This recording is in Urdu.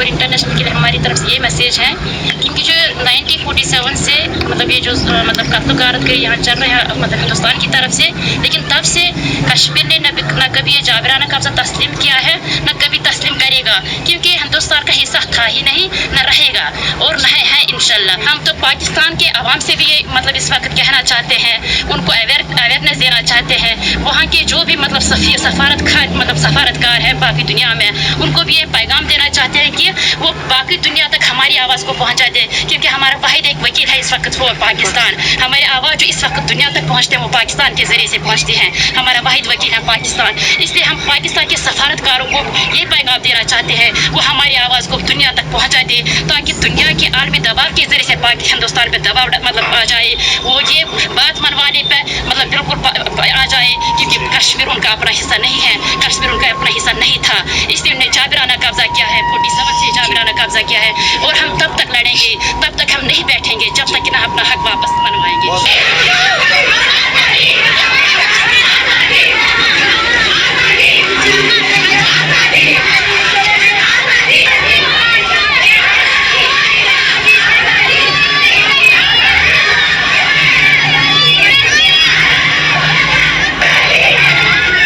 اور انٹرنیشنل کے لیے ہماری طرف سے یہ میسیج ہے کیونکہ جو 1947 سے مطلب یہ جو مطلب قتل و غارت کے یہاں چل رہے ہیں مطلب ہندوستان کی طرف سے، لیکن تب سے کشمیر نے نہ کبھی یہ جابرانہ قبضہ تسلیم کیا ہے، نہ کبھی تسلیم کرے گا، کیونکہ ہندوستان کا حصہ تھا ہی نہیں، نہ رہے گا اور نہ ہے انشاءاللہ۔ ہم تو پاکستان کے عوام سے بھی یہ مطلب اس وقت کہنا چاہتے ہیں، ان کو اویئرنیس دینا چاہتے ہیں، وہاں کے جو بھی مطلب سفارتکار ہے باقی دنیا میں، ان کو بھی یہ پیغام دینا چاہتے ہیں کہ وہ باقی دنیا تک ہماری آواز کو پہنچا دے، کیونکہ ہمارا واحد ایک وکیل ہے اس وقت وہ پاکستان۔ ہماری آواز جو اس وقت دنیا تک پہنچتے ہیں وہ پاکستان کے ذریعے سے پہنچتی ہیں، ہمارا واحد وکیل ہے پاکستان۔ اس لیے ہم پاکستان کے سفارتکاروں کو یہ پیغام دینا چاہتے ہیں وہ ہماری آواز کو دنیا تک پہنچا دے، تاکہ دنیا کے عالمی دباؤ کے ذریعے سے ہندوستان پہ دباؤ مطلب آ جائے، وہ یہ بات منوانے پہ مطلب بالکل آ جائے، کیونکہ کشمیر ان کا اپنا حصہ نہیں ہے، کشمیر ان کا اپنا حصہ نہیں تھا، اس لیے انہیں جابرانہ قبضہ کیا ہے، 47 سے جابرانہ قبضہ کیا ہے، اور ہم تب تک لڑیں گے، تب تک ہم نہیں بیٹھیں گے جب تک کہ نہ اپنا حق واپس منوائیں گے۔